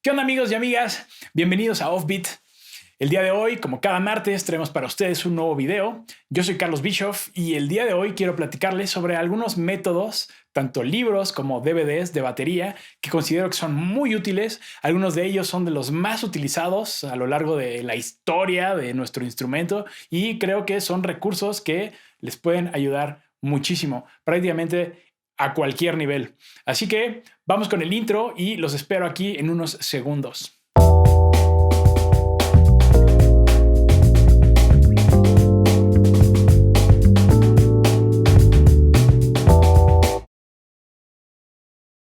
¿Qué onda, amigos y amigas? Bienvenidos a Offbeat. El día de hoy, como cada martes, traemos para ustedes un nuevo video. Yo soy Carlos Bischoff y el día de hoy quiero platicarles sobre algunos métodos, tanto libros como DVDs de batería, que considero que son muy útiles. Algunos de ellos son de los más utilizados a lo largo de la historia de nuestro instrumento y creo que son recursos que les pueden ayudar muchísimo, prácticamente a cualquier nivel. Así que vamos con el intro y los espero aquí en unos segundos.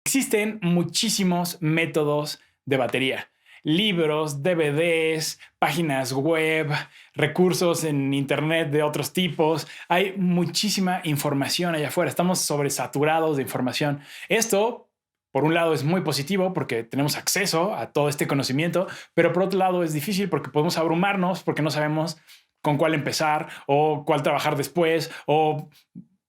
Existen muchísimos métodos de batería. Libros, DVDs, páginas web, recursos en internet de otros tipos. Hay muchísima información allá afuera. Estamos sobresaturados de información. Esto, por un lado, es muy positivo porque tenemos acceso a todo este conocimiento, pero por otro lado es difícil porque podemos abrumarnos porque no sabemos con cuál empezar o cuál trabajar después, o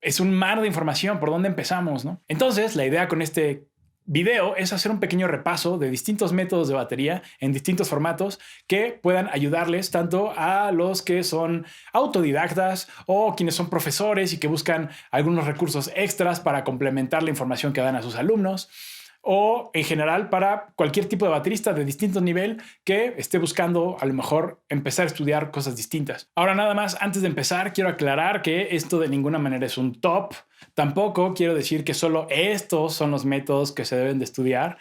es un mar de información por dónde empezamos, ¿no? Entonces, la idea con este video es hacer un pequeño repaso de distintos métodos de batería en distintos formatos que puedan ayudarles tanto a los que son autodidactas o quienes son profesores y que buscan algunos recursos extras para complementar la información que dan a sus alumnos, o en general para cualquier tipo de baterista de distinto nivel que esté buscando a lo mejor empezar a estudiar cosas distintas. Ahora, nada más, antes de empezar, quiero aclarar que esto de ninguna manera es un top. Tampoco quiero decir que solo estos son los métodos que se deben de estudiar.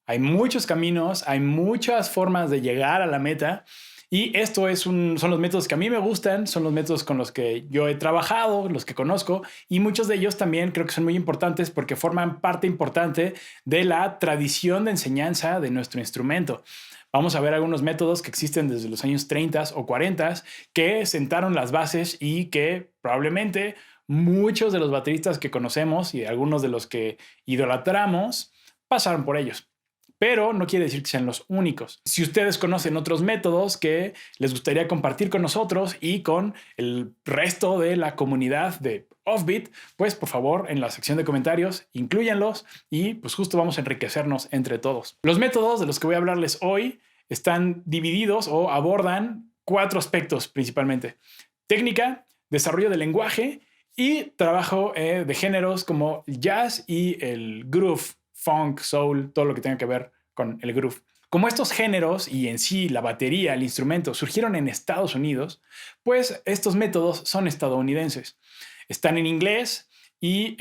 Hay muchos caminos, hay muchas formas de llegar a la meta. Y esto son los métodos que a mí me gustan, son los métodos con los que yo he trabajado, los que conozco, y muchos de ellos también creo que son muy importantes porque forman parte importante de la tradición de enseñanza de nuestro instrumento. Vamos a ver algunos métodos que existen desde los años 30 o 40 que sentaron las bases y que probablemente muchos de los bateristas que conocemos y algunos de los que idolatramos pasaron por ellos. Pero no quiere decir que sean los únicos. Si ustedes conocen otros métodos que les gustaría compartir con nosotros y con el resto de la comunidad de Offbeat, pues por favor en la sección de comentarios inclúyanlos y pues justo vamos a enriquecernos entre todos. Los métodos de los que voy a hablarles hoy están divididos o abordan 4 aspectos principalmente: técnica, desarrollo del lenguaje y trabajo de géneros como el jazz y el groove, funk, soul, todo lo que tenga que ver con el groove. Como estos géneros y en sí la batería, el instrumento, surgieron en Estados Unidos, pues estos métodos son estadounidenses. Están en inglés y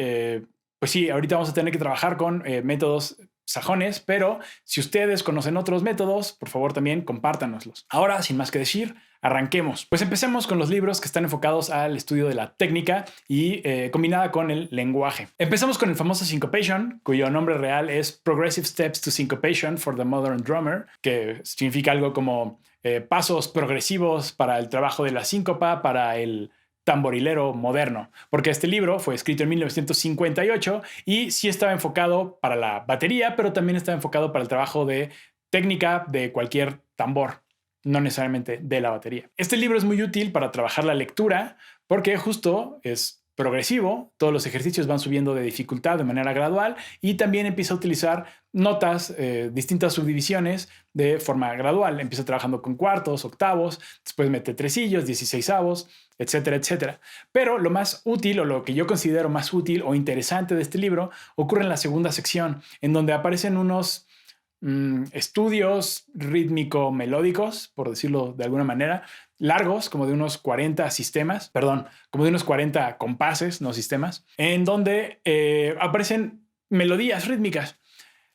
pues sí, ahorita vamos a tener que trabajar con métodos sajones, pero si ustedes conocen otros métodos, por favor también compártanoslos. Ahora, sin más que decir, arranquemos. Pues empecemos con los libros que están enfocados al estudio de la técnica y combinada con el lenguaje. Empezamos con el famoso Syncopation, cuyo nombre real es Progressive Steps to Syncopation for the Modern Drummer, que significa algo como pasos progresivos para el trabajo de la síncopa para el tamborilero moderno, porque este libro fue escrito en 1958 y sí estaba enfocado para la batería, pero también estaba enfocado para el trabajo de técnica de cualquier tambor, no necesariamente de la batería. Este libro es muy útil para trabajar la lectura porque justo es progresivo, todos los ejercicios van subiendo de dificultad de manera gradual y también empieza a utilizar notas, distintas subdivisiones de forma gradual. Empieza trabajando con cuartos, octavos, después mete tresillos, 16avos, etcétera, etcétera. Pero lo más útil o lo que yo considero más útil o interesante de este libro ocurre en la segunda sección, en donde aparecen unos estudios rítmico-melódicos, por decirlo de alguna manera, largos, como de unos 40 sistemas, perdón, como de unos 40 compases, no sistemas, en donde aparecen melodías rítmicas.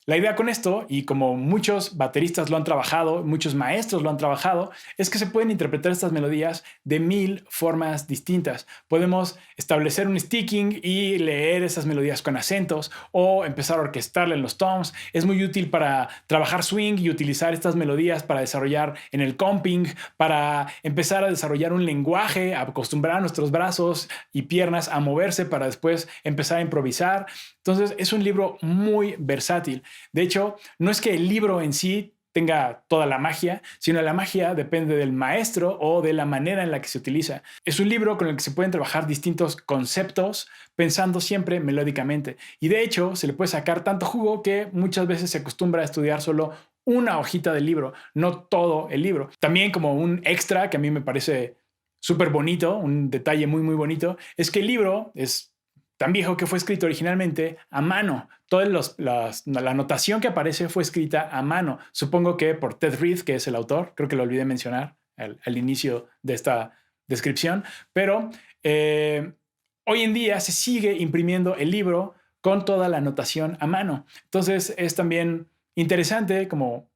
La idea con esto, y como muchos bateristas lo han trabajado, muchos maestros lo han trabajado, es que se pueden interpretar estas melodías de 1000 formas distintas. Podemos establecer un sticking y leer esas melodías con acentos o empezar a orquestarla en los toms. Es muy útil para trabajar swing y utilizar estas melodías para desarrollar en el comping, para empezar a desarrollar un lenguaje, a acostumbrar a nuestros brazos y piernas a moverse para después empezar a improvisar. Entonces es un libro muy versátil. De hecho, no es que el libro en sí tenga toda la magia, sino la magia depende del maestro o de la manera en la que se utiliza. Es un libro con el que se pueden trabajar distintos conceptos pensando siempre melódicamente. Y de hecho, se le puede sacar tanto jugo que muchas veces se acostumbra a estudiar solo una hojita del libro, no todo el libro. También como un extra que a mí me parece súper bonito, un detalle muy, muy bonito, es que el libro es tan viejo que fue escrito originalmente a mano. Toda la anotación que aparece fue escrita a mano. Supongo que por Ted Reed, que es el autor, creo que lo olvidé mencionar al inicio de esta descripción, pero hoy en día se sigue imprimiendo el libro con toda la anotación a mano. Entonces es también interesante como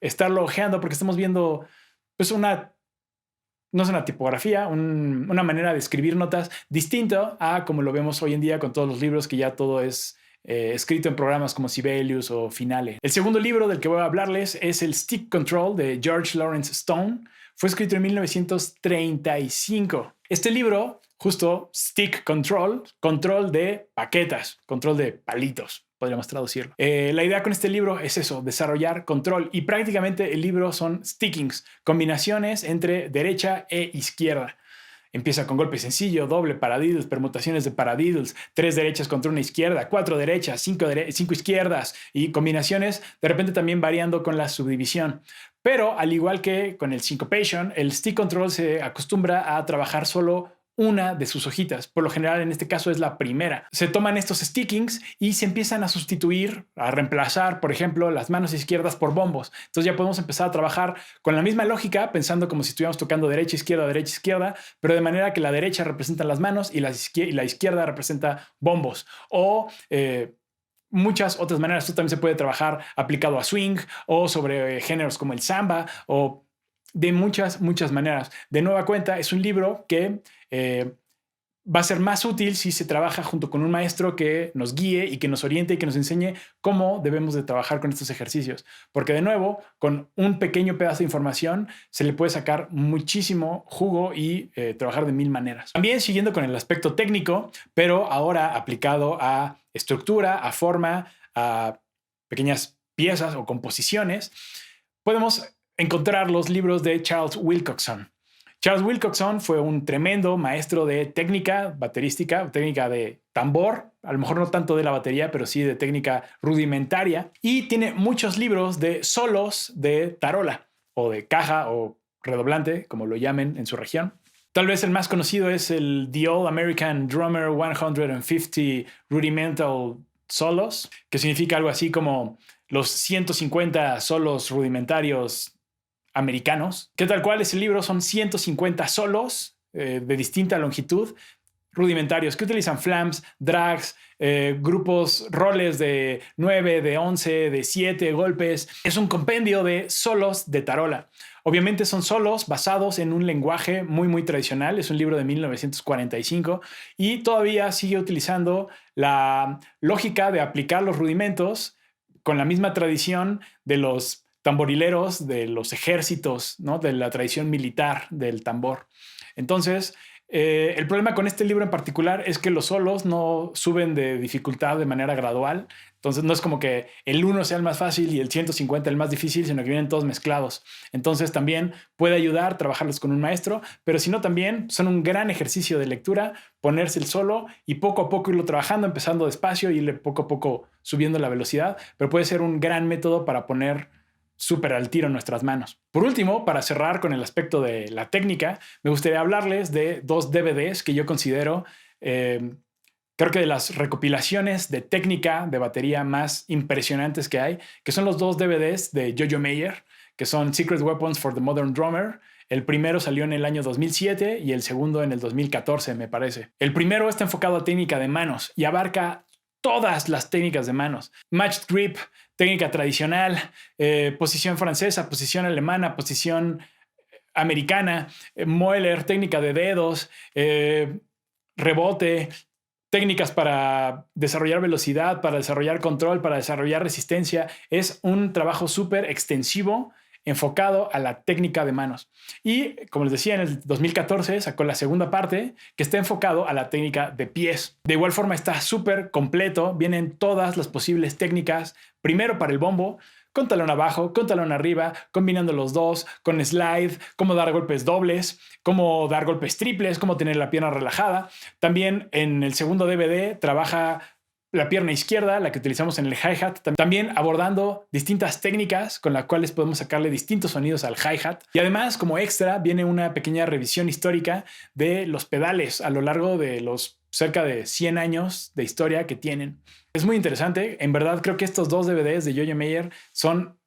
estarlo hojeando porque estamos viendo pues no es una tipografía, una manera de escribir notas distinto a como lo vemos hoy en día con todos los libros, que ya todo es escrito en programas como Sibelius o Finale. El segundo libro del que voy a hablarles es el Stick Control de George Lawrence Stone. Fue escrito en 1935. Este libro, justo Stick Control, control de paquetas, control de palitos, podríamos traducirlo. La idea con este libro es eso, desarrollar control. Y prácticamente el libro son stickings, combinaciones entre derecha e izquierda. Empieza con golpe sencillo, doble, paradiddles, permutaciones de paradiddles, 3 derechas contra una izquierda, 4 derechas, 5 izquierdas y combinaciones, de repente también variando con la subdivisión. Pero al igual que con el syncopation, el stick control se acostumbra a trabajar solo una de sus hojitas. Por lo general, en este caso es la primera. Se toman estos stickings y se empiezan a sustituir, a reemplazar, por ejemplo, las manos izquierdas por bombos. Entonces ya podemos empezar a trabajar con la misma lógica, pensando como si estuviéramos tocando derecha, izquierda, pero de manera que la derecha representa las manos y la izquierda representa bombos. O muchas otras maneras. Esto también se puede trabajar aplicado a swing o sobre géneros como el samba o de muchas, muchas maneras. De nueva cuenta, es un libro que va a ser más útil si se trabaja junto con un maestro que nos guíe y que nos oriente y que nos enseñe cómo debemos de trabajar con estos ejercicios. Porque de nuevo, con un pequeño pedazo de información se le puede sacar muchísimo jugo y trabajar de 1000 maneras. También siguiendo con el aspecto técnico, pero ahora aplicado a estructura, a forma, a pequeñas piezas o composiciones, podemos encontrar los libros de Charles Wilcoxon. Charles Wilcoxon fue un tremendo maestro de técnica baterística, técnica de tambor, a lo mejor no tanto de la batería, pero sí de técnica rudimentaria, y tiene muchos libros de solos de tarola o de caja o redoblante, como lo llamen en su región. Tal vez el más conocido es el The All American Drummer 150 Rudimental Solos, que significa algo así como los 150 solos rudimentarios americanos, que tal cual ese libro son 150 solos de distinta longitud, rudimentarios, que utilizan flams, drags, grupos, roles de 9, de 11, de 7 golpes. Es un compendio de solos de tarola. Obviamente son solos basados en un lenguaje muy, muy tradicional. Es un libro de 1945 y todavía sigue utilizando la lógica de aplicar los rudimentos con la misma tradición de los tamborileros, de los ejércitos, ¿no? De la tradición militar del tambor. Entonces, el problema con este libro en particular es que los solos no suben de dificultad de manera gradual. Entonces, no es como que el 1 sea el más fácil y el 150 el más difícil, sino que vienen todos mezclados. Entonces, también puede ayudar a trabajarlos con un maestro, pero si no, también son un gran ejercicio de lectura, ponerse el solo y poco a poco irlo trabajando, empezando despacio y irle poco a poco subiendo la velocidad, pero puede ser un gran método para poner súper al tiro en nuestras manos. Por último, para cerrar con el aspecto de la técnica, me gustaría hablarles de 2 DVDs que yo considero, creo que de las recopilaciones de técnica de batería más impresionantes que hay, que son los 2 DVDs de Jojo Mayer, que son Secret Weapons for the Modern Drummer. El primero salió en el año 2007 y el segundo en el 2014, me parece. El primero está enfocado a técnica de manos y abarca todas las técnicas de manos. Matched grip, técnica tradicional, posición francesa, posición alemana, posición americana, Moeller, técnica de dedos, rebote, técnicas para desarrollar velocidad, para desarrollar control, para desarrollar resistencia. Es un trabajo súper extensivo enfocado a la técnica de manos. Y, como les decía, en el 2014 sacó la segunda parte que está enfocado a la técnica de pies. De igual forma está súper completo, vienen todas las posibles técnicas, primero para el bombo, con talón abajo, con talón arriba, combinando los dos, con slide, cómo dar golpes dobles, cómo dar golpes triples, cómo tener la pierna relajada. También en el segundo DVD trabaja la pierna izquierda, la que utilizamos en el hi-hat, también abordando distintas técnicas con las cuales podemos sacarle distintos sonidos al hi-hat. Y además, como extra, viene una pequeña revisión histórica de los pedales a lo largo de los cerca de 100 años de historia que tienen. Es muy interesante. En verdad, creo que estos 2 DVDs de Jojo Mayer son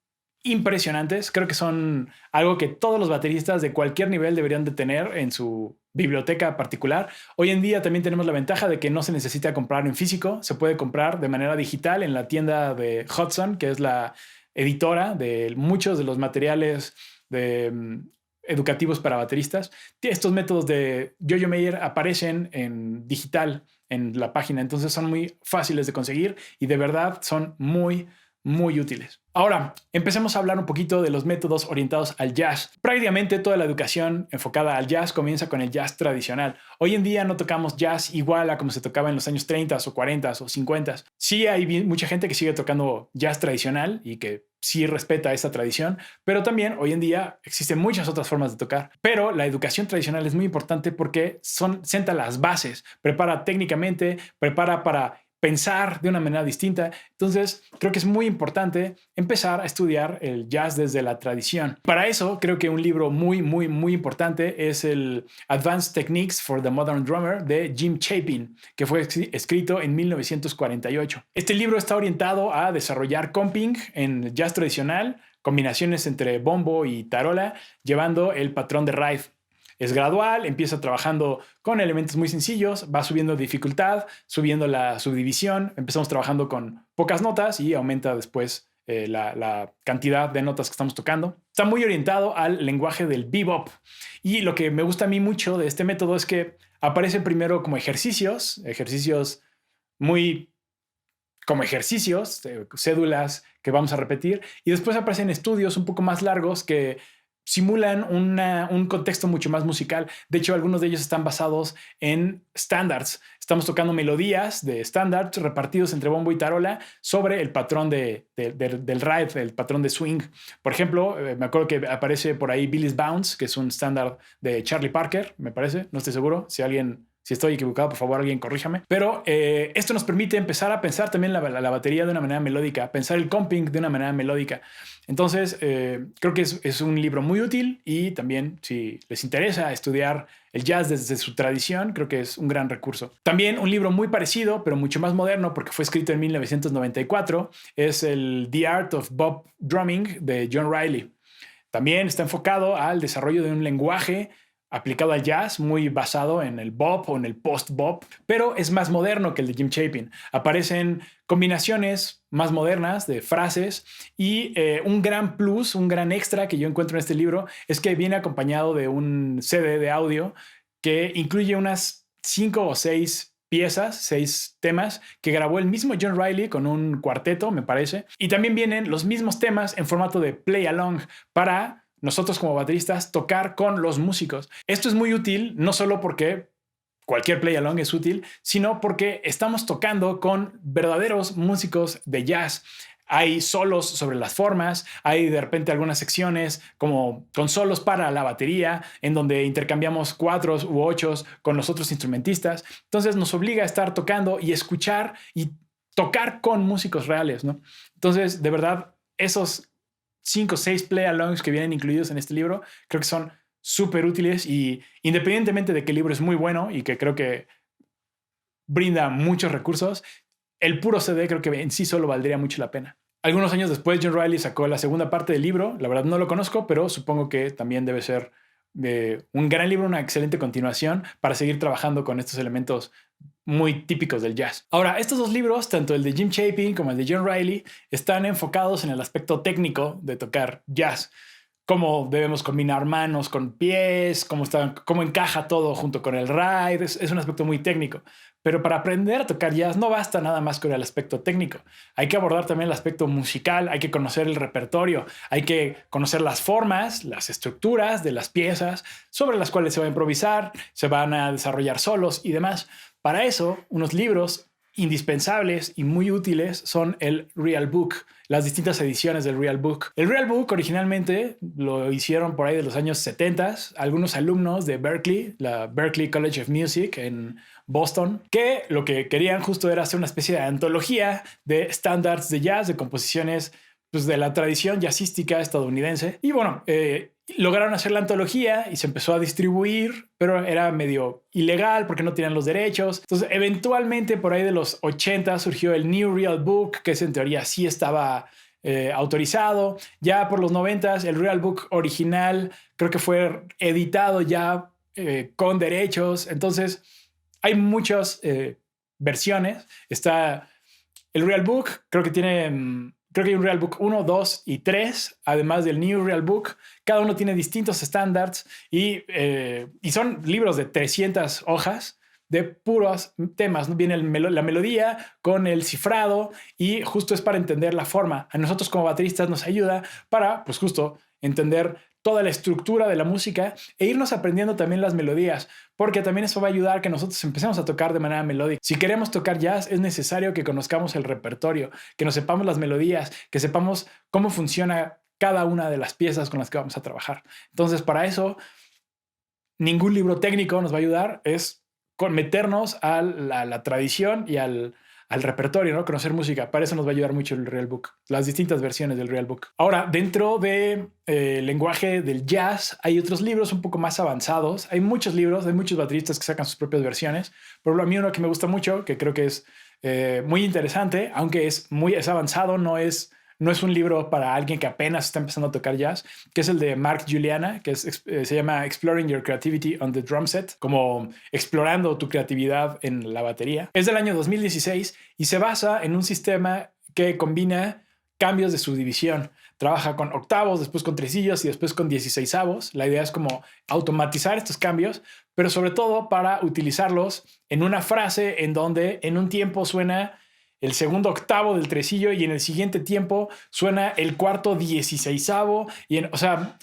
impresionantes. Creo que son algo que todos los bateristas de cualquier nivel deberían de tener en su biblioteca particular. Hoy en día también tenemos la ventaja de que no se necesita comprar en físico, se puede comprar de manera digital en la tienda de Hudson, que es la editora de muchos de los materiales educativos para bateristas. Estos métodos de Jojo Mayer aparecen en digital en la página, entonces son muy fáciles de conseguir y de verdad son muy útiles. Ahora, empecemos a hablar un poquito de los métodos orientados al jazz. Prácticamente toda la educación enfocada al jazz comienza con el jazz tradicional. Hoy en día no tocamos jazz igual a como se tocaba en los años 30 o 40 o 50. Sí hay mucha gente que sigue tocando jazz tradicional y que sí respeta esa tradición, pero también hoy en día existen muchas otras formas de tocar. Pero la educación tradicional es muy importante porque sienta las bases, prepara técnicamente, prepara para pensar de una manera distinta. Entonces, creo que es muy importante empezar a estudiar el jazz desde la tradición. Para eso, creo que un libro muy importante es el Advanced Techniques for the Modern Drummer de Jim Chapin, que fue escrito en 1948. Este libro está orientado a desarrollar comping en jazz tradicional, combinaciones entre bombo y tarola, llevando el patrón de ride. Es gradual, empieza trabajando con elementos muy sencillos, va subiendo dificultad, subiendo la subdivisión, empezamos trabajando con pocas notas y aumenta después la cantidad de notas que estamos tocando. Está muy orientado al lenguaje del bebop. Y lo que me gusta a mí mucho de este método es que aparece primero como ejercicios muy como ejercicios, cédulas que vamos a repetir, y después aparecen estudios un poco más largos que simulan un contexto mucho más musical. De hecho, algunos de ellos están basados en standards. Estamos tocando melodías de standards repartidos entre bombo y tarola sobre el patrón del ride, el patrón de swing. Por ejemplo, me acuerdo que aparece por ahí Billy's Bounce, que es un estándar de Charlie Parker, me parece. No estoy seguro. Si estoy equivocado, por favor, alguien corríjame. Pero esto nos permite empezar a pensar también la batería de una manera melódica, pensar el comping de una manera melódica. Entonces, creo que es un libro muy útil y también, si les interesa estudiar el jazz desde su tradición, creo que es un gran recurso. También un libro muy parecido, pero mucho más moderno, porque fue escrito en 1994, es el The Art of Bop Drumming de John Riley. También está enfocado al desarrollo de un lenguaje aplicado al jazz, muy basado en el bop o en el post-bop, pero es más moderno que el de Jim Chapin. Aparecen combinaciones más modernas de frases y un gran plus, un gran extra que yo encuentro en este libro es que viene acompañado de un CD de audio que incluye unas 5 o 6 piezas, 6 temas que grabó el mismo John Riley con un cuarteto, me parece. Y también vienen los mismos temas en formato de play along para nosotros como bateristas tocar con los músicos. Esto es muy útil, no solo porque cualquier play along es útil, sino porque estamos tocando con verdaderos músicos de jazz. Hay solos sobre las formas, hay de repente algunas secciones como con solos para la batería, en donde intercambiamos 4 u 8 con los otros instrumentistas. Entonces nos obliga a estar tocando y escuchar y tocar con músicos reales, ¿no? Entonces, de verdad, esos 5 o 6 play-alongs que vienen incluidos en este libro, creo que son súper útiles y independientemente de que el libro es muy bueno y que creo que brinda muchos recursos, el puro CD creo que en sí solo valdría mucho la pena. Algunos años después, John Riley sacó la segunda parte del libro. La verdad no lo conozco, pero supongo que también debe ser un gran libro, una excelente continuación para seguir trabajando con estos elementos muy típicos del jazz. Ahora, estos 2 libros, tanto el de Jim Chapin como el de John Riley, están enfocados en el aspecto técnico de tocar jazz. Cómo debemos combinar manos con pies, cómo encaja todo junto con el ride. Es un aspecto muy técnico. Pero para aprender a tocar jazz no basta nada más con el aspecto técnico. Hay que abordar también el aspecto musical, hay que conocer el repertorio, hay que conocer las formas, las estructuras de las piezas sobre las cuales se va a improvisar, se van a desarrollar solos y demás. Para eso, unos libros indispensables y muy útiles son el Real Book, las distintas ediciones del Real Book. El Real Book originalmente lo hicieron por ahí de los años 70, algunos alumnos de Berklee, la Berklee College of Music en Boston, que lo que querían justo era hacer una especie de antología de estándares de jazz, de composiciones pues, de la tradición jazzística estadounidense. Y bueno, lograron hacer la antología y se empezó a distribuir, pero era medio ilegal porque no tenían los derechos. Entonces, eventualmente, por ahí de los 80 surgió el New Real Book, que en teoría sí estaba autorizado. Ya por los 90, el Real Book original creo que fue editado ya con derechos. Entonces, hay muchas versiones. Está el Real Book, creo que tiene... Creo que hay un Real Book 1, 2 y 3, además del New Real Book. Cada uno tiene distintos estándares y son libros de 300 hojas de puros temas. Viene la melodía con el cifrado y justo es para entender la forma. A nosotros como bateristas nos ayuda para, pues justo, entender toda la estructura de la música e irnos aprendiendo también las melodías, porque también eso va a ayudar a que nosotros empecemos a tocar de manera melódica. Si queremos tocar jazz, es necesario que conozcamos el repertorio, que nos sepamos las melodías, que sepamos cómo funciona cada una de las piezas con las que vamos a trabajar. Entonces, para eso, ningún libro técnico nos va a ayudar, es meternos a la tradición y al repertorio, ¿no? Conocer música. Para eso nos va a ayudar mucho el Real Book, las distintas versiones del Real Book. Ahora, dentro de lenguaje del jazz, hay otros libros un poco más avanzados. Hay muchos libros, hay muchos bateristas que sacan sus propias versiones. Por a mí uno que me gusta mucho, que creo que es muy interesante, aunque es avanzado, no es un libro para alguien que apenas está empezando a tocar jazz, que es el de Mark Juliana, que se llama Exploring Your Creativity on the Drum Set, como explorando tu creatividad en la batería. Es del año 2016 y se basa en un sistema que combina cambios de subdivisión. Trabaja con octavos, después con tresillos y después con 16avos. La idea es como automatizar estos cambios, pero sobre todo para utilizarlos en una frase en donde en un tiempo suena el segundo octavo del tresillo y en el siguiente tiempo suena el cuarto 16avo. O sea,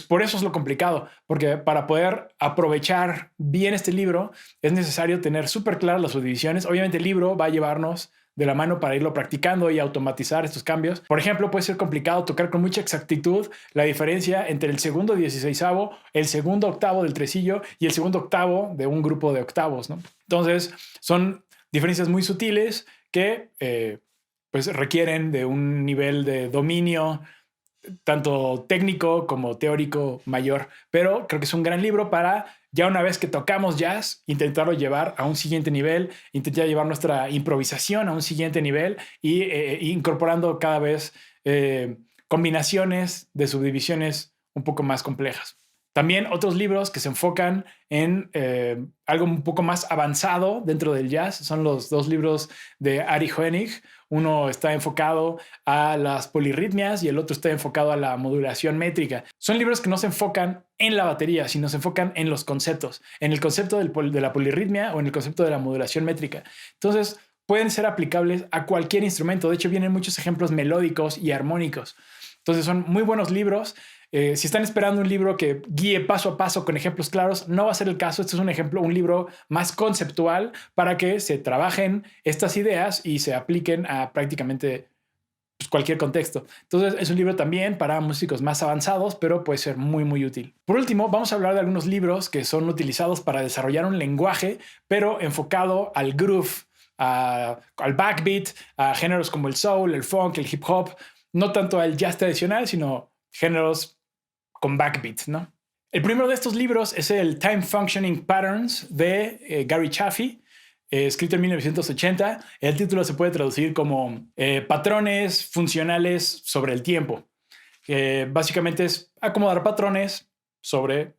por eso es lo complicado, porque para poder aprovechar bien este libro es necesario tener súper claras las subdivisiones. Obviamente el libro va a llevarnos de la mano para irlo practicando y automatizar estos cambios. Por ejemplo, puede ser complicado tocar con mucha exactitud la diferencia entre el segundo 16avo, el segundo octavo del tresillo y el segundo octavo de un grupo de octavos, ¿no? Entonces, son diferencias muy sutiles que pues requieren de un nivel de dominio tanto técnico como teórico mayor, pero creo que es un gran libro para ya una vez que tocamos jazz, intentarlo llevar a un siguiente nivel, intentar llevar nuestra improvisación a un siguiente nivel y incorporando cada vez combinaciones de subdivisiones un poco más complejas. También otros libros que se enfocan en algo un poco más avanzado dentro del jazz son los dos libros de Ari Hoenig. Uno está enfocado a las polirritmias y el otro está enfocado a la modulación métrica. Son libros que no se enfocan en la batería, sino se enfocan en los conceptos, en el concepto de la polirritmia o en el concepto de la modulación métrica. Entonces, pueden ser aplicables a cualquier instrumento. De hecho, vienen muchos ejemplos melódicos y armónicos. Entonces, son muy buenos libros. Si están esperando un libro que guíe paso a paso con ejemplos claros, no va a ser el caso. Este es un libro más conceptual para que se trabajen estas ideas y se apliquen a prácticamente pues, cualquier contexto. Entonces es un libro también para músicos más avanzados, pero puede ser muy, muy útil. Por último, vamos a hablar de algunos libros que son utilizados para desarrollar un lenguaje, pero enfocado al groove, al backbeat, a géneros como el soul, el funk, el hip hop, no tanto al jazz tradicional, sino géneros con backbeat, ¿no? El primero de estos libros es el Time Functioning Patterns de Gary Chaffee, escrito en 1980. El título se puede traducir como patrones funcionales sobre el tiempo. Básicamente es acomodar patrones sobre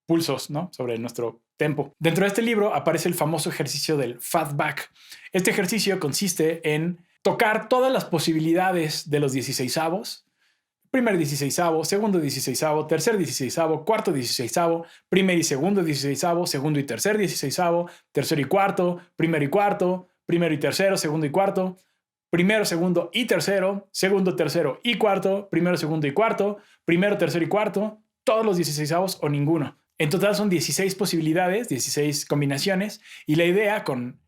pulsos, ¿no? Sobre nuestro tempo. Dentro de este libro aparece el famoso ejercicio del fat back. Este ejercicio consiste en tocar todas las posibilidades de los 16avos, primer 16avo, segundo 16avo, tercer 16avo, cuarto 16avo, primer y segundo 16avo, segundo y tercer 16avo, tercero y cuarto, primero y tercero, segundo y cuarto, primero, segundo y tercero, segundo, tercero y cuarto, primero, segundo y cuarto, primero, tercero y cuarto, todos los 16avos o ninguno. En total son 16 posibilidades, 16 combinaciones, y la idea con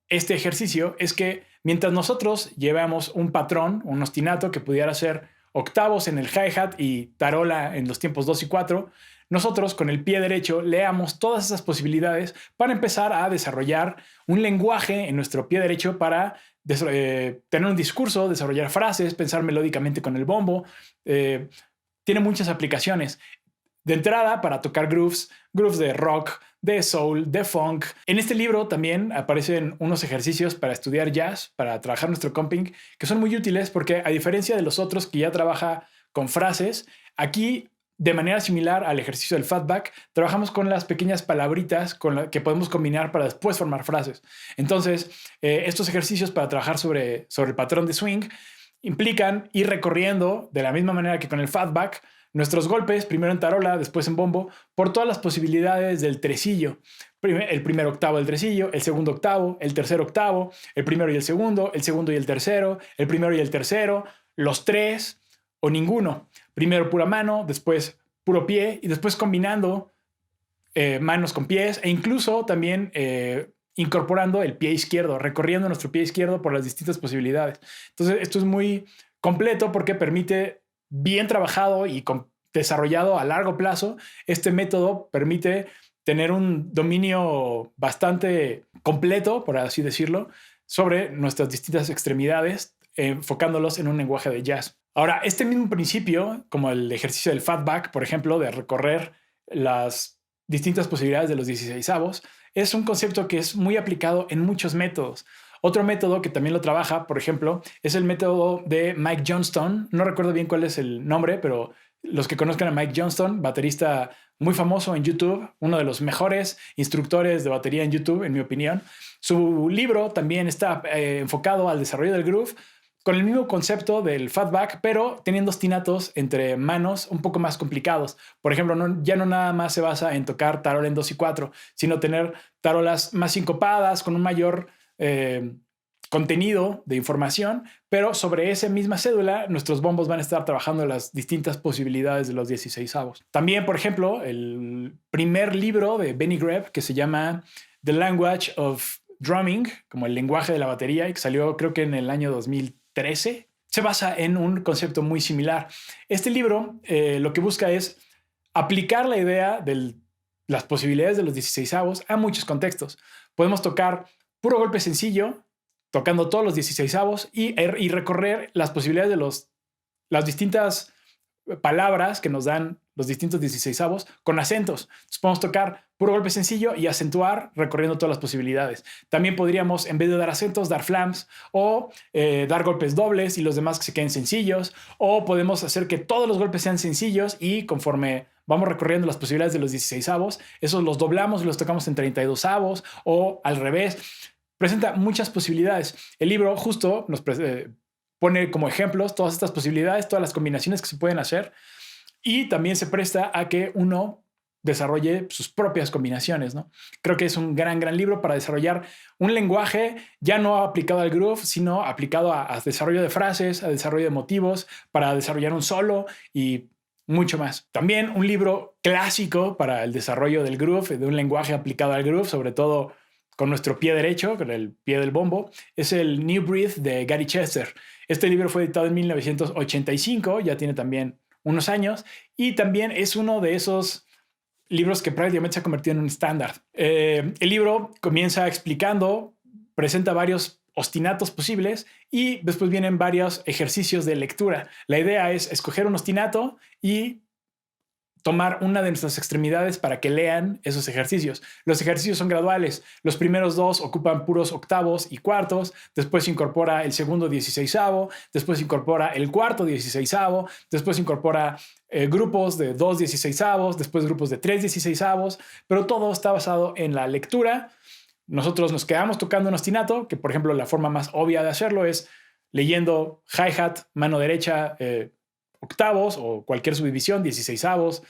este ejercicio es que mientras nosotros llevamos un patrón, un ostinato que pudiera ser octavos en el hi-hat y tarola en los tiempos 2 y 4, nosotros con el pie derecho leamos todas esas posibilidades para empezar a desarrollar un lenguaje en nuestro pie derecho para tener un discurso, desarrollar frases, pensar melódicamente con el bombo. Tiene muchas aplicaciones. De entrada, para tocar grooves de rock, de soul, de funk. En este libro también aparecen unos ejercicios para estudiar jazz, para trabajar nuestro comping, que son muy útiles porque, a diferencia de los otros que ya trabaja con frases, aquí, de manera similar al ejercicio del fatback, trabajamos con las pequeñas palabritas que podemos combinar para después formar frases. Entonces, estos ejercicios para trabajar sobre el patrón de swing implican ir recorriendo, de la misma manera que con el fatback, nuestros golpes, primero en tarola, después en bombo, por todas las posibilidades del tresillo. El primer octavo del tresillo, el segundo octavo, el tercer octavo, el primero y el segundo y el tercero, el primero y el tercero, los tres o ninguno. Primero pura mano, después puro pie y después combinando manos con pies e incluso también incorporando el pie izquierdo, recorriendo nuestro pie izquierdo por las distintas posibilidades. Entonces, esto es muy completo porque permite, bien trabajado y desarrollado a largo plazo, este método permite tener un dominio bastante completo, por así decirlo, sobre nuestras distintas extremidades, enfocándolos en un lenguaje de jazz. Ahora, este mismo principio, como el ejercicio del fatback, por ejemplo, de recorrer las distintas posibilidades de los 16avos, es un concepto que es muy aplicado en muchos métodos. Otro método que también lo trabaja, por ejemplo, es el método de Mike Johnston. No recuerdo bien cuál es el nombre, pero los que conozcan a Mike Johnston, baterista muy famoso en YouTube, uno de los mejores instructores de batería en YouTube, en mi opinión. Su libro también está enfocado al desarrollo del groove, con el mismo concepto del fatback, pero teniendo ostinatos entre manos un poco más complicados. Por ejemplo, ya no nada más se basa en tocar tarola en 2 y 4, sino tener tarolas más sincopadas, con un mayor contenido de información, pero sobre esa misma cédula nuestros bombos van a estar trabajando las distintas posibilidades de los 16avos. También, por ejemplo, el primer libro de Benny Greb, que se llama The Language of Drumming, como el lenguaje de la batería, y que salió creo que en el año 2013, se basa en un concepto muy similar. Este libro lo que busca es aplicar la idea de las posibilidades de los 16avos a muchos contextos. Podemos tocar puro golpe sencillo, tocando todos los 16avos y recorrer las posibilidades de las distintas palabras que nos dan los distintos 16avos con acentos. Entonces podemos tocar puro golpe sencillo y acentuar recorriendo todas las posibilidades. También podríamos, en vez de dar acentos, dar flams o dar golpes dobles y los demás que se queden sencillos, o podemos hacer que todos los golpes sean sencillos y conforme vamos recorriendo las posibilidades de los 16avos, esos los doblamos y los tocamos en 32avos o al revés. Presenta muchas posibilidades. El libro justo nos pone como ejemplos todas estas posibilidades, todas las combinaciones que se pueden hacer, y también se presta a que uno desarrolle sus propias combinaciones, ¿no? Creo que es un gran libro para desarrollar un lenguaje ya no aplicado al groove, sino aplicado a desarrollo de frases, a desarrollo de motivos, para desarrollar un solo y mucho más. También un libro clásico para el desarrollo del groove, de un lenguaje aplicado al groove, sobre todo con nuestro pie derecho, con el pie del bombo, es el New Breath de Gary Chester. Este libro fue editado en 1985, ya tiene también unos años, y también es uno de esos libros que prácticamente se ha convertido en un estándar. El libro comienza explicando, presenta varios ostinatos posibles y después vienen varios ejercicios de lectura. La idea es escoger un ostinato y tomar una de nuestras extremidades para que lean esos ejercicios. Los ejercicios son graduales. Los primeros dos ocupan puros octavos y cuartos, después se incorpora el segundo 16avo, después se incorpora el cuarto 16avo, después se incorpora grupos de 2 16avos, después grupos de 3 16avos, pero todo está basado en la lectura. Nosotros nos quedamos tocando un ostinato, que por ejemplo la forma más obvia de hacerlo es leyendo hi-hat, mano derecha, octavos o cualquier subdivisión, 16avos,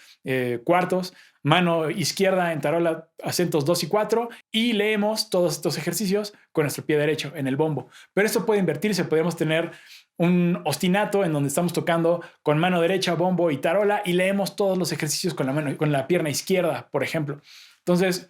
cuartos, mano izquierda en tarola, acentos 2 y 4, y leemos todos estos ejercicios con nuestro pie derecho en el bombo. Pero esto puede invertirse, podemos tener un ostinato en donde estamos tocando con mano derecha, bombo y tarola y leemos todos los ejercicios con la pierna izquierda, por ejemplo. Entonces,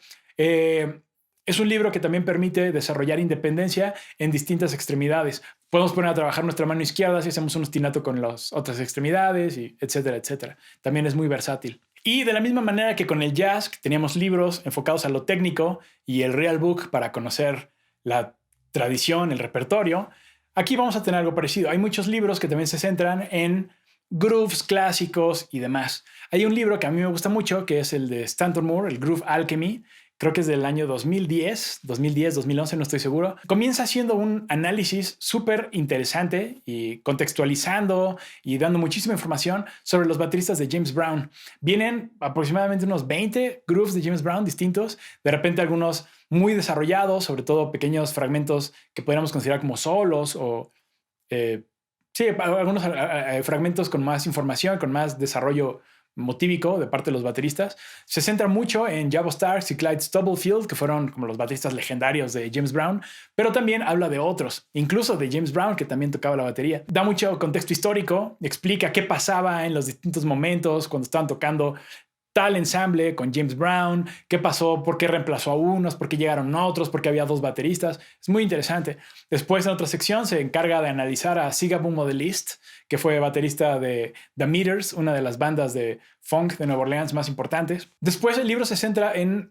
Es un libro que también permite desarrollar independencia en distintas extremidades. Podemos poner a trabajar nuestra mano izquierda si hacemos un ostinato con las otras extremidades, y etcétera, etcétera. También es muy versátil. Y de la misma manera que con el jazz, que teníamos libros enfocados a lo técnico y el real book para conocer la tradición, el repertorio, aquí vamos a tener algo parecido. Hay muchos libros que también se centran en grooves clásicos y demás. Hay un libro que a mí me gusta mucho, que es el de Stanton Moore, el Groove Alchemy. Creo que es del año 2010, 2011, no estoy seguro. Comienza haciendo un análisis súper interesante y contextualizando y dando muchísima información sobre los bateristas de James Brown. Vienen aproximadamente unos 20 grooves de James Brown distintos, de repente algunos muy desarrollados, sobre todo pequeños fragmentos que podríamos considerar como solos o sí, algunos fragmentos con más información, con más desarrollo motívico de parte de los bateristas. Se centra mucho en Jabo Starks y Clyde Stubblefield, que fueron como los bateristas legendarios de James Brown, pero también habla de otros, incluso de James Brown, que también tocaba la batería. Da mucho contexto histórico, explica qué pasaba en los distintos momentos cuando estaban tocando tal ensamble con James Brown, qué pasó, por qué reemplazó a unos, por qué llegaron otros, por qué había dos bateristas. Es muy interesante. Después, en otra sección, se encarga de analizar a Sigaboo Modelist, que fue baterista de The Meters, una de las bandas de funk de Nueva Orleans más importantes. Después, el libro se centra en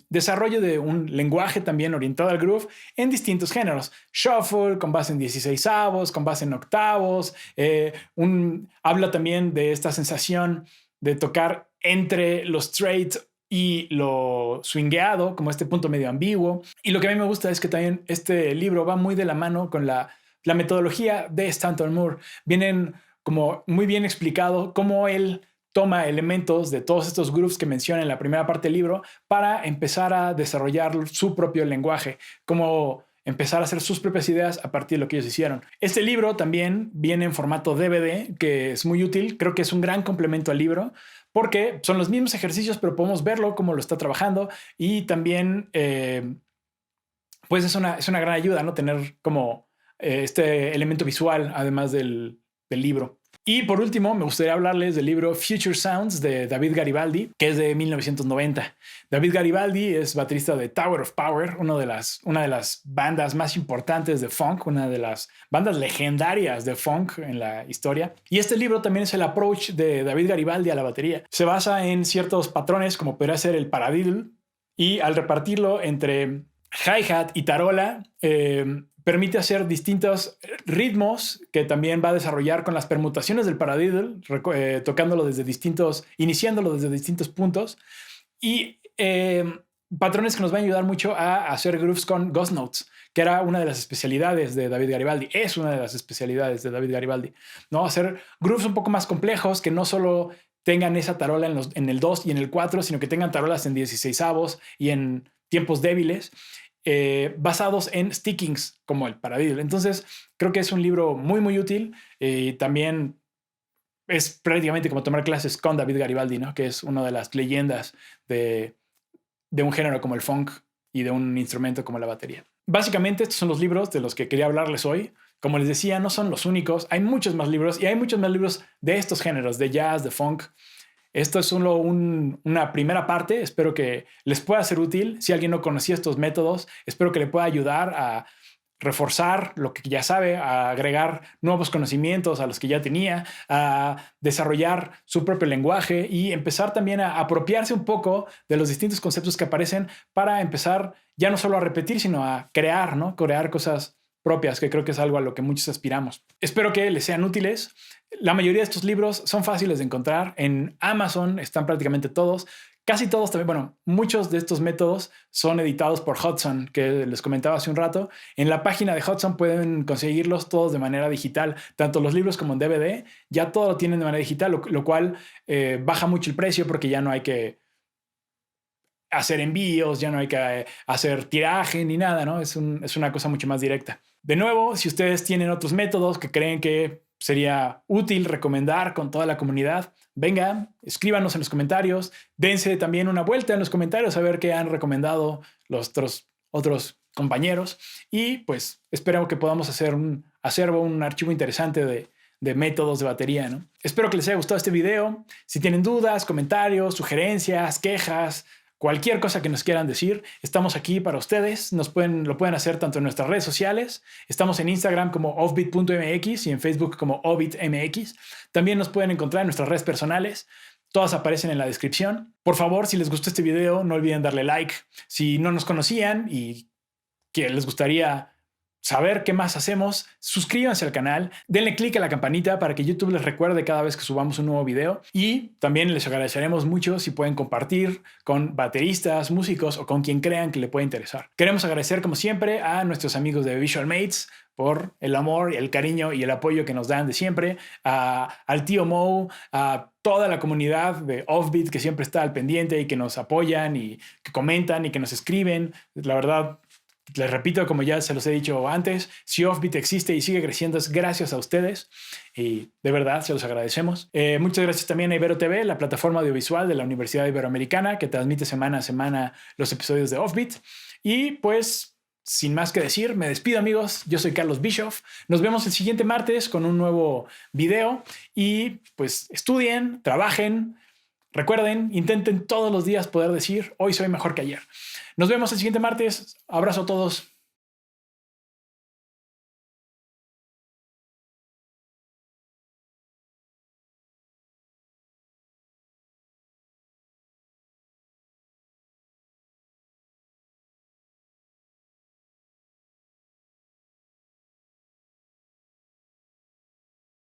desarrollo de un lenguaje también orientado al groove en distintos géneros. Shuffle, con base en 16avos, con base en octavos. Habla también de esta sensación de tocar entre lo straight y lo swingueado, como este punto medio ambiguo. Y lo que a mí me gusta es que también este libro va muy de la mano con la metodología de Stanton Moore. Vienen como muy bien explicado cómo él toma elementos de todos estos grooves que menciona en la primera parte del libro para empezar a desarrollar su propio lenguaje, como empezar a hacer sus propias ideas a partir de lo que ellos hicieron. Este libro también viene en formato DVD, que es muy útil. Creo que es un gran complemento al libro, porque son los mismos ejercicios, pero podemos verlo cómo lo está trabajando y también, pues es una gran ayuda, ¿no? Tener como este elemento visual, además del libro. Y por último, me gustaría hablarles del libro Future Sounds de David Garibaldi, que es de 1990. David Garibaldi es baterista de Tower of Power, una de las bandas más importantes de funk, una de las bandas legendarias de funk en la historia. Y este libro también es el approach de David Garibaldi a la batería. Se basa en ciertos patrones, como podría ser el paradiddle, y al repartirlo entre hi-hat y tarola, permite hacer distintos ritmos que también va a desarrollar con las permutaciones del paradiddle, iniciándolo desde distintos puntos, y patrones que nos van a ayudar mucho a hacer grooves con ghost notes, que era una de las especialidades de David Garibaldi, es una de las especialidades de David Garibaldi, ¿no? Hacer grooves un poco más complejos, que no solo tengan esa tarola en el 2 y en el 4, sino que tengan tarolas en 16avos y en tiempos débiles, basados en stickings como el paradiddle. Entonces, creo que es un libro muy, muy útil. También es prácticamente como tomar clases con David Garibaldi, ¿no? Que es una de las leyendas de un género como el funk y de un instrumento como la batería. Básicamente, estos son los libros de los que quería hablarles hoy. Como les decía, no son los únicos. Hay muchos más libros, y hay muchos más libros de estos géneros, de jazz, de funk. Esto es solo una primera parte. Espero que les pueda ser útil. Si alguien no conocía estos métodos, espero que le pueda ayudar a reforzar lo que ya sabe, a agregar nuevos conocimientos a los que ya tenía, a desarrollar su propio lenguaje y empezar también a apropiarse un poco de los distintos conceptos que aparecen para empezar ya no solo a repetir, sino a crear, ¿no? Crear cosas propias, que creo que es algo a lo que muchos aspiramos. Espero que les sean útiles. La mayoría de estos libros son fáciles de encontrar. En Amazon están prácticamente todos. Casi todos también, bueno, muchos de estos métodos son editados por Hudson, que les comentaba hace un rato. En la página de Hudson pueden conseguirlos todos de manera digital, tanto los libros como en DVD. Ya todo lo tienen de manera digital, lo cual baja mucho el precio porque ya no hay que hacer envíos, ya no hay que hacer tiraje ni nada, ¿no? Es una cosa mucho más directa. De nuevo, si ustedes tienen otros métodos que creen que sería útil recomendar con toda la comunidad, venga, escríbanos en los comentarios, dense también una vuelta en los comentarios a ver qué han recomendado los otros compañeros y pues espero que podamos hacer un archivo interesante de métodos de batería, ¿no? Espero que les haya gustado este video. Si tienen dudas, comentarios, sugerencias, quejas, Cualquier cosa que nos quieran decir, estamos aquí para ustedes. Lo pueden hacer tanto en nuestras redes sociales. Estamos en Instagram como offbeat.mx y en Facebook como offbeatmx. También nos pueden encontrar en nuestras redes personales. Todas aparecen en la descripción. Por favor, si les gustó este video, no olviden darle like. Si no nos conocían y que les gustaría saber qué más hacemos, suscríbanse al canal, denle click a la campanita para que YouTube les recuerde cada vez que subamos un nuevo video, y también les agradeceremos mucho si pueden compartir con bateristas, músicos o con quien crean que le pueda interesar. Queremos agradecer como siempre a nuestros amigos de Visual Mates por el amor, el cariño y el apoyo que nos dan de siempre, al tío Mo, a toda la comunidad de Offbeat que siempre está al pendiente y que nos apoyan y que comentan y que nos escriben. La verdad, les repito, como ya se los he dicho antes, si Offbeat existe y sigue creciendo es gracias a ustedes y de verdad se los agradecemos. Muchas gracias también a Ibero TV, la plataforma audiovisual de la Universidad Iberoamericana que transmite semana a semana los episodios de Offbeat. Y pues, sin más que decir, me despido, amigos. Yo soy Carlos Bischoff. Nos vemos el siguiente martes con un nuevo video y pues estudien, trabajen. Recuerden, intenten todos los días poder decir, hoy soy mejor que ayer. Nos vemos el siguiente martes. Abrazo a todos.